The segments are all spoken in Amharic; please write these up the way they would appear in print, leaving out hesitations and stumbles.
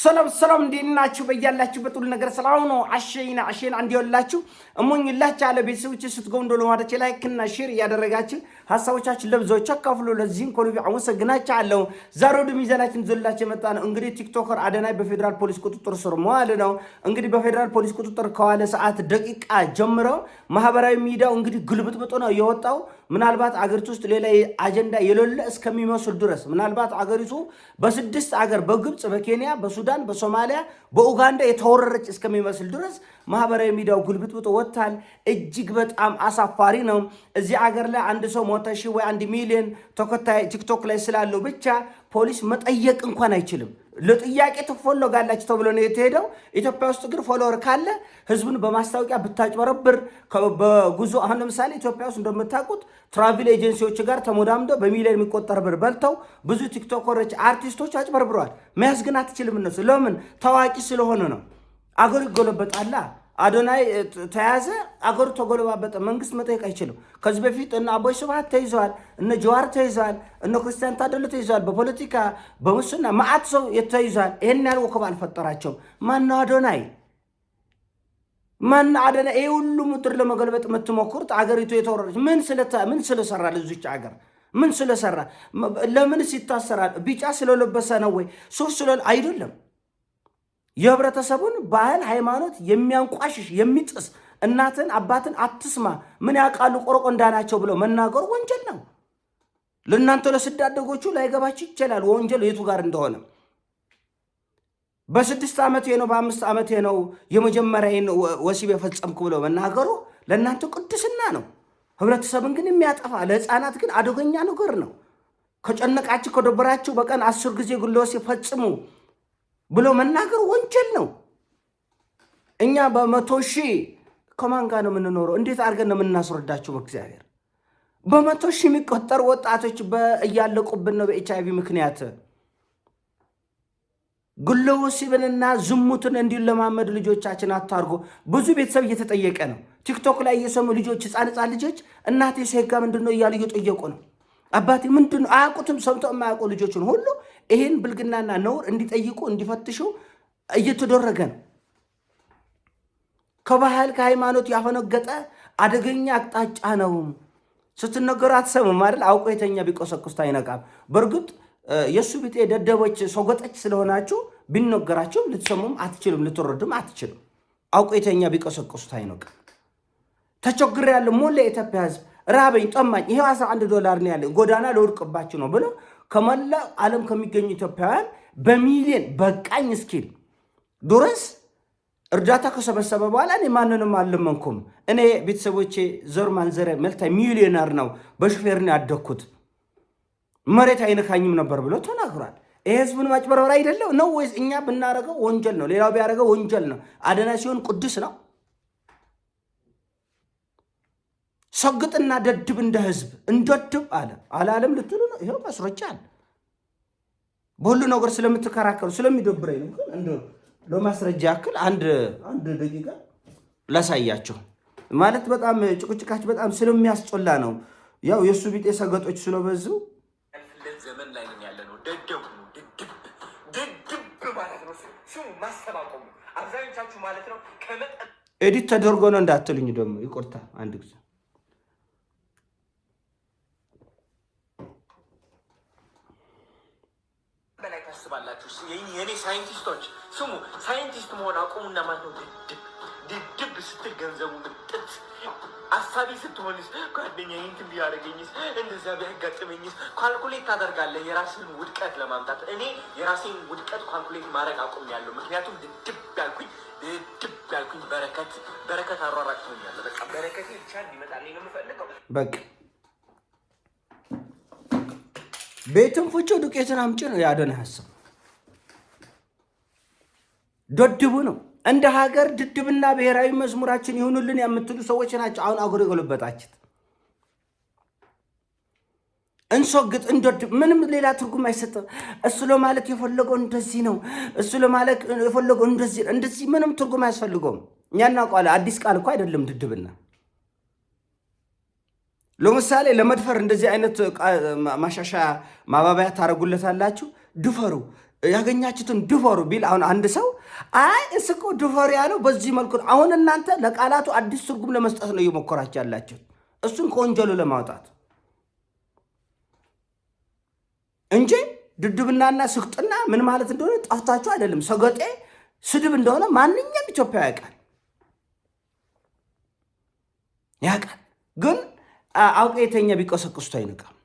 ሰላም እንዴናችሁ በያላችሁበት ሁሉ ነገር ሰላም ነው። አሸይና እንዲወላችሁ እሞኝላችሁ አለ ቤተሰቦች ስትገው እንደው ለማለት ላይክ እና ሼር ያደረጋችሁ ሐሳቦቻችሁ ለብዙዎች አካፍሉ። ለዚህም ኮሎቢ አመሰግናችኋለሁ። ዛሬ ወደ ሚዛናችን ዘላችሁ የመጣ ነው እንግዲህ ቲክቶከር አዶናይ በፌደራል ፖሊስ ቁጥጥር ስር መዋል ነው። እንግዲህ በፌደራል ፖሊስ ቁጥጥር ከዋለ ሰዓት ደቂቃ ጀምሮ ማህበራዊ ሚዲያው እንግዲህ ግልብጥብጥ ነው የወጣው። ምናልባት አገሪቱ ውስጥ ሌላ አጀንዳ የሌለ እስከሚመስል ድረስ ምናልባት አገሪቱ በስድስት አገር በግብጽ፣ በኬንያ፣ በሱዳን፣ በሶማሊያ፣ በኡጋንዳ የተወረረች እስከሚመስል ድረስ ማህበራዊ ሚዲያው ግልብጥብጥ ወጥቷል። እጅግ በጣም አሳፋሪ ነው። እዚህ አገር ላይ አንድ ሰው 100,000 ወይ 1 ሚሊዮን ተከታይ ቲክቶክ ላይ ስላለው ብቻ ፖሊስ መጠየቅ እንኳን አይችልም። ለጥያቄ ትፈልጋላችሁ ተብሎ ነው የተሄደው። ኢትዮጵያ ውስጥ ግን ፎሎወር ካለ ህዝቡን በማስታወቂያ ብታጭበረብር በጉዞ አሁን ለምሳሌ ኢትዮጵያ ውስጥ እንደምታውቁት ትራቭል ኤጀንሲዎች ጋር ተሞዳምዶ በሚሊዮን የሚቆጠር ብር በልተው ብዙ ቲክቶከሮች አርቲስቶች አጭበርብረዋል። መያዝ ግን አትችልም። እነሱ ለምን? ታዋቂ ስለሆነ ነው። አገሩ ይጎለበጣላ። አዶናይ ተያዘ፣ አገሩ ተጎለባበጠ። መንግስት መጠየቅ አይችልም። ከዚህ በፊት እነ አቦይ ስብሃት ተይዘዋል፣ እነ ጀዋር ተይዘዋል፣ እነ ክርስቲያን ታደለ ተይዘዋል። በፖለቲካ በሙስና መዓት ሰው ተይዘዋል። ይሄን ያህል ወከባ አልፈጠራቸውም። ማነው አዶናይ? ማን አዶናይ? ይሄ ሁሉ ምድር ለመገልበጥ የምትሞክሩት አገሪቱ የተወረረች ምን ስለሰራ ለዚች አገር ምን ስለሰራ? ለምን ሲታሰራል? ቢጫ ስለለበሰ ነው ወይ? ሱፍ አይደለም። የህብረተሰቡን ባህል ሃይማኖት የሚያንቋሽሽ የሚጥስ እናትን አባትን አትስማ ምን ያውቃሉ ቆረቆንዳ ናቸው ብለው መናገሩ ወንጀል ነው። ለእናንተ ለስዳደጎቹ ላይገባችሁ ይችላል ወንጀል የቱ ጋር እንደሆነ። በ6 ዓመቴ ነው በ5 ዓመቴ ነው የመጀመሪያዬን ወሲብ የፈጸምኩ ብለው መናገሩ ለእናንተ ቅድስና ነው። ህብረተሰብን ግን የሚያጠፋ ለህፃናት ግን አደገኛ ነገር ነው። ከጨነቃችሁ ከደበራችሁ በቀን 10 ጊዜ ግለ ወሲብ ፈጽሙ ብሎ መናገር ወንጀል ነው። እኛ በ100,000 ከማን ጋር ነው የምንኖረው? እንዴት አድርገን ነው የምናስረዳቸው? በእግዚአብሔር በ100,000 የሚቆጠሩ ወጣቶች እያለቁብን ነው በኤችአይቪ ምክንያት። ግለ ወሲብንና ዝሙትን እንዲለማመድ ልጆቻችን አታርጎ። ብዙ ቤተሰብ እየተጠየቀ ነው። ቲክቶክ ላይ እየሰሙ ልጆች ህፃን ልጆች እናቴ ሴጋ ምንድነው እያሉ እየጠየቁ ነው። አባቴ ምንድነው አያውቁትም። ሰምተው የማያውቁ ልጆችን ሁሉ ይሄን ብልግናና ነውር እንዲጠይቁ እንዲፈትሹ እየተደረገ ነው። ከባህል ከሃይማኖት ያፈነገጠ አደገኛ አቅጣጫ ነው። ስትነገሩ አትሰሙም አይደል? አውቆ የተኛ ቢቆሰቁስት አይነቃም። በእርግጥ የሱ ቢጤ ደደቦች ሰጎጠች ስለሆናችሁ ቢነገራችሁ ልትሰሙም አትችሉም፣ ልትረዱም አትችሉም። አውቆ የተኛ ቢቆሰቁስት አይነቃም። ተቸግሬያለሁ ሞላ የኢትዮጵያ ህዝብ ራበኝ ጠማኝ፣ ይሄው $11 ነው ያለ ጎዳና ለወድቅባችሁ ነው ብሎ ከመላ ዓለም ከሚገኙ ኢትዮጵያውያን በሚሊዮን በቃኝ እስኪል ድረስ እርዳታ ከሰበሰበ በኋላ እኔ ማንንም አልለመንኩም፣ እኔ ቤተሰቦቼ ዘር ማንዘሬ መልታይ ሚሊዮነር ነው፣ በሹፌር ነው ያደግኩት፣ መሬት አይነካኝም ነበር ብሎ ተናግሯል። ይሄ ህዝብን ማጭበርበር አይደለም ነው ወይስ እኛ ብናረገው ወንጀል ነው? ሌላው ቢያረገው ወንጀል ነው። አዶናይ ሲሆን ቅዱስ ነው። ሰግጥና ደድብ እንደ ህዝብ እንደድብ አላለም ልትሉ ነው? ይሄው ማስረጃ አለ። በሁሉ ነገር ስለምትከራከሩ ስለሚደብረኝ ነው። ግን እንደ ለማስረጃ ያክል አንድ ደቂቃ ላሳያቸው። ማለት በጣም ጭቅጭቃች በጣም ስለሚያስጠላ ነው። ያው የሱ ቢጤ ሰገጦች ስለበዙ ዘመን ላይ ነው ያለነው። ደድብ ማለት ነው። ስሙ ማስተባቆሙ አብዛኞቻችሁ ማለት ነው ከመጠን ኤዲት ተደርጎ ነው እንዳትሉኝ ደግሞ ይቆርታ አንድ ጊዜ ባላችሁ የኔ ሳይንቲስቶች ስሙ። ሳይንቲስት መሆን አቁሙና ማለት ነው ድድብ ስትል ገንዘቡ ምጥጥ አሳቢ ስትሆንስ ጓደኛ ይንትን ቢያደርገኝስ እንደዛ ቢያጋጥመኝስ ካልኩሌት ታደርጋለህ የራስን ውድቀት ለማምጣት። እኔ የራሴን ውድቀት ካልኩሌት ማድረግ አቁሜያለሁ። ምክንያቱም ድድብ ያልኩኝ በረከት አሯራቅቶኛል። በቃ በረከት ብቻ እንዲመጣልኝ ነው የምፈልገው። በቃ ቤትም ፍጮ ዱቄትን አምጪ ነው የአዶናይ ሀሳብ። ደድቡ ነው። እንደ ሀገር ድድብና ብሔራዊ መዝሙራችን ይሁኑልን የምትሉ ሰዎች ናቸው አሁን አገሩ የጎለበጣችት። እንሶግጥ እንደድብ ምንም ሌላ ትርጉም አይሰጥም። እሱ ለማለት የፈለገው እንደዚህ ነው፣ እሱ ለማለት የፈለገው እንደዚህ ምንም ትርጉም አያስፈልገውም። እኛ እናውቀዋለን። አዲስ ቃል እኮ አይደለም ድድብና። ለምሳሌ ለመድፈር እንደዚህ አይነት ማሻሻያ ማባባያ ታረጉለታላችሁ። ድፈሩ ያገኛችሁትን ድፈሩ ቢል አሁን አንድ ሰው አይ እስኮ ድፈሩ ያለው በዚህ መልኩ አሁን እናንተ ለቃላቱ አዲስ ትርጉም ለመስጠት ነው እየሞከራችሁ ያላችሁት እሱን ከወንጀሉ ለማውጣት እንጂ ድድብናና ስቅጥና ምን ማለት እንደሆነ ጠፍታችሁ አይደለም። ሰገጤ ስድብ እንደሆነ ማንኛውም ኢትዮጵያዊ ያውቃል። ግን አውቄተኛ ቢቀሰቅሱት አይነቃም።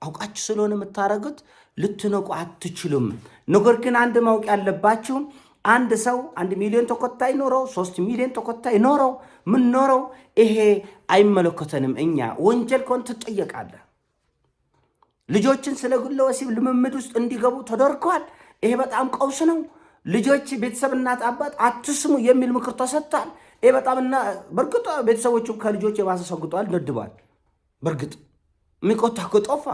አውቃችሁ ስለሆነ የምታረጉት ልትነቁ አትችሉም። ነገር ግን አንድ ማወቅ ያለባችሁ አንድ ሰው 1 ሚሊዮን ተከታይ ኖረው 3 ሚሊዮን ተከታይ ኖረው ምን ኖረው ይሄ አይመለከተንም። እኛ ወንጀል ከሆነ ትጠየቃለህ። ልጆችን ስለ ግለ ወሲብ ልምምድ ውስጥ እንዲገቡ ተደርጓል። ይሄ በጣም ቀውስ ነው። ልጆች ቤተሰብ እናት አባት አትስሙ የሚል ምክር ተሰጥቷል። ይሄ በጣምና በርግጥ ቤተሰቦቹ ከልጆች የባሰ ሰግጧል፣ ነድቧል። በርግጥ የሚቆጣ ከጦፋ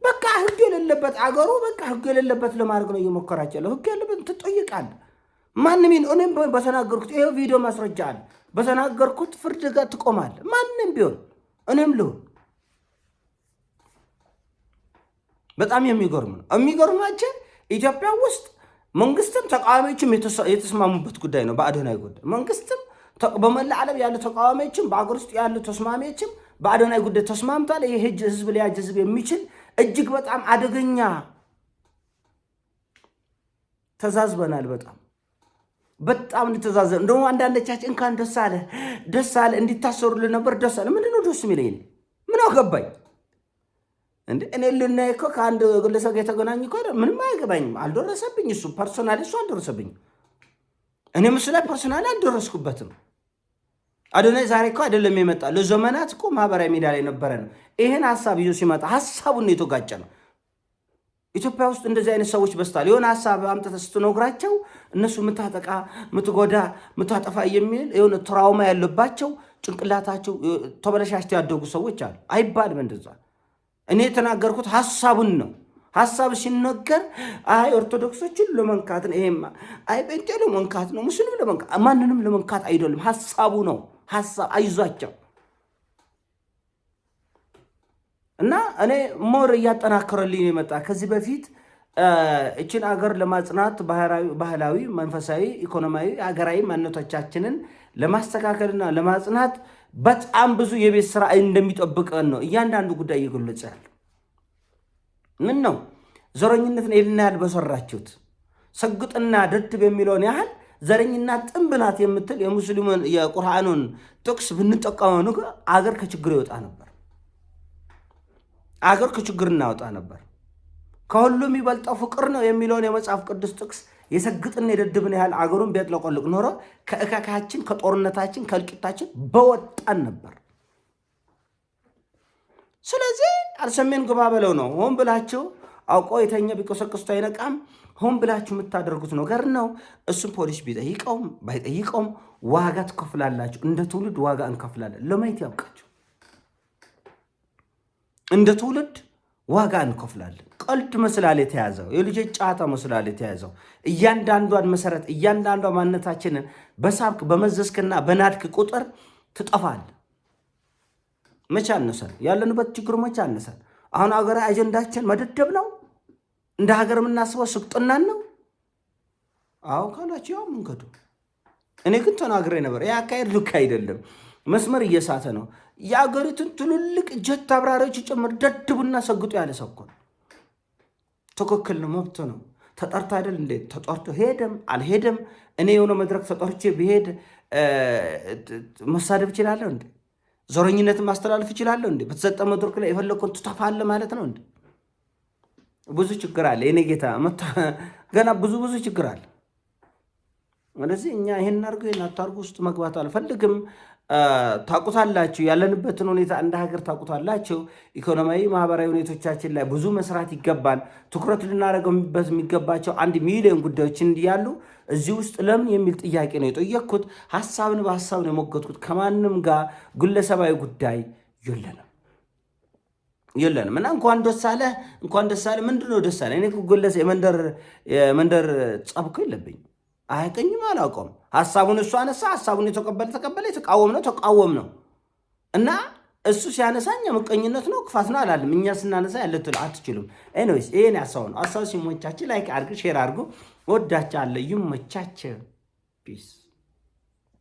በቃ ህግ የሌለበት አገሩ በቃ ህግ የሌለበት ለማድረግ ነው እየሞከራችሁ ያለው። ህግ ያለበት ትጠይቃለህ። ማንም እኔም በተናገርኩት ይሄ ቪዲዮ ማስረጃ አለ። በተናገርኩት ፍርድ ጋር ትቆማለህ። ማንም ቢሆን እኔም ልሁን። በጣም የሚገርም ነው። የሚገርማችሁ ኢትዮጵያ ውስጥ መንግስትም ተቃዋሚዎችም የተስማሙበት ጉዳይ ነው። በአዶናይ ጉዳይ መንግስትም በመላ ዓለም ያሉ ተቃዋሚዎችም በአገር ውስጥ ያሉ ተስማሚዎችም በአዶናይ ጉዳይ ተስማምቷል። ይሄ ህዝብ ሊያጀዝብ የሚችል እጅግ በጣም አደገኛ ተዛዝበናል። በጣም እንድተዛዘን እንደውም አንዳንዶቻችን እንኳን ደስ አለ እንዲታሰሩልን ነበር። ደስ አለ ምንድነው ደስ የሚለኝ? ምን አገባኝ እንዴ? እኔ ልናይ እኮ ከአንድ ግለሰብ የተገናኝ እኮ ምንም አይገባኝም። አልደረሰብኝ። እሱ ፐርሶናሊ እሱ አልደረሰብኝ። እኔ ምስ ላይ ፐርሶናሊ አልደረስኩበትም። አዶናይ ዛሬ እኮ አይደለም የመጣ ለዘመናት እኮ ማህበራዊ ሚዲያ ላይ ነበረ ነው። ይሄን ሐሳብ ይዞ ሲመጣ ሐሳቡን የተጋጨ ነው። ኢትዮጵያ ውስጥ እንደዚህ አይነት ሰዎች በስታል። የሆነ ሐሳብ አምጥተህ ስትነግራቸው እነሱ ምታጠቃ፣ ምትጎዳ፣ ምታጠፋ የሚል የሆነ ትራውማ ያለባቸው ጭንቅላታቸው ተበለሻሽተው ያደጉ ሰዎች አሉ። አይባልም እንደዛ። እኔ የተናገርኩት ሐሳቡን ነው። ሐሳብ ሲነገር አይ ኦርቶዶክሶችን ለመንካት ነው፣ ይሄማ አይ ጴንጤ ለመንካት ነው፣ ሙስሊም ለመንካት ማንንም ለመንካት አይደለም። ሐሳቡ ነው። ሐሳብ አይዟቸው እና እኔ ሞር እያጠናከረልኝ የመጣ ከዚህ በፊት እችን አገር ለማጽናት ባህላዊ፣ መንፈሳዊ፣ ኢኮኖሚያዊ፣ ሀገራዊ ማንነቶቻችንን ለማስተካከልና ለማጽናት በጣም ብዙ የቤት ስራ እንደሚጠብቀን ነው እያንዳንዱ ጉዳይ እየገለጸ ያለው። ምን ነው ዘረኝነትን ይልና ያህል በሰራችሁት ሰግጥና ደድብ የሚለውን ያህል ዘረኝና ጥንብናት የምትል የሙስሊሙን የቁርአኑን ጥቅስ ብንጠቀመው ነው አገር ከችግር ይወጣ ነበር። አገር ከችግር እናወጣ ነበር። ከሁሉም የሚበልጠው ፍቅር ነው የሚለውን የመጽሐፍ ቅዱስ ጥቅስ የሰግጥና የደድብን ያህል አገሩን ቢያጥለቆልቅ ኖሮ ከእካካችን፣ ከጦርነታችን፣ ከእልቂታችን በወጣን ነበር። ስለዚህ አልሰሜን ግባ በለው ነው። ሆን ብላችሁ አውቆ የተኛ ቢቆሰቅሱት አይነቃም። ሆን ብላችሁ የምታደርጉት ነገር ነው። እሱም ፖሊስ ቢጠይቀውም ባይጠይቀውም ዋጋ ትከፍላላችሁ። እንደ ትውልድ ዋጋ እንከፍላለን። ለማየት ያብቃችሁ። እንደ ትውልድ ዋጋ እንከፍላለን። ቀልድ መስላል የተያዘው የልጆች ጨዋታ መስላል የተያዘው እያንዳንዷን መሰረት እያንዳንዷ ማንነታችንን በሳብክ በመዘዝክና በናድክ ቁጥር ትጠፋል። መቼ አነሰን? ያለንበት ችግር መቼ አነሰን? አሁን ሀገራዊ አጀንዳችን መደደብ ነው። እንደ ሀገር የምናስበው ስቅጥናን ነው። አዎ ካላችሁ ያው መንገዱ። እኔ ግን ተናግሬ ነበር። ይህ አካሄድ ልክ አይደለም፣ መስመር እየሳተ ነው። የአገሪቱን ትልልቅ ጀት አብራሪዎች ጭምር ደድቡና ሰግጡ ያለ ሰው እኮ ነው። ትክክል ነው፣ መብት ነው። ተጠርቶ አይደል እንዴ? ተጠርቶ ሄደም አልሄደም እኔ የሆነ መድረክ ተጠርቼ ብሄድ መሳደብ እችላለሁ እንዴ? ዘረኝነትን ማስተላለፍ እችላለሁ እንዴ? በተሰጠ መድረክ ላይ የፈለግኩን ትተፋለህ ማለት ነው እንዴ? ብዙ ችግር አለ የኔ ጌታ፣ ገና ብዙ ችግር አለ። ስለዚህ እኛ ይሄን አድርገው ይሄን አታርጉ ውስጥ መግባት አልፈልግም። ታውቁታላችሁ፣ ያለንበትን ሁኔታ እንደ ሀገር ታውቁታላችሁ። ኢኮኖሚያዊ፣ ማህበራዊ ሁኔቶቻችን ላይ ብዙ መስራት ይገባል። ትኩረት ልናደርገውበት የሚገባቸው 1 ሚሊዮን ጉዳዮች እንዲያሉ እዚህ ውስጥ ለምን የሚል ጥያቄ ነው የጠየቅኩት። ሀሳብን በሀሳብ ነው የሞገትኩት። ከማንም ጋር ግለሰባዊ ጉዳይ የለንም እና እንኳን ደስ አለ ምንድነው ደስ አለ? እኔ ግለሰብ የመንደር ጸብኮ የለብኝ። አይቀኝም፣ አላውቀውም። ሀሳቡን እሱ አነሳ፣ ሀሳቡን የተቀበለ ተቀበለ፣ የተቃወም ነው እና እሱ ሲያነሳኝ ምቀኝነት ነው ክፋት ነው አላለም። እኛ ስናነሳ ያለትል አትችሉም። ኤኒዌይስ ይሄን ያሳው ነው። አሳው ሲሞቻችሁ ላይክ አድርጉ፣ ሼር አድርጉ። ወዳቻለሁ። ይመቻችሁ። ፒስ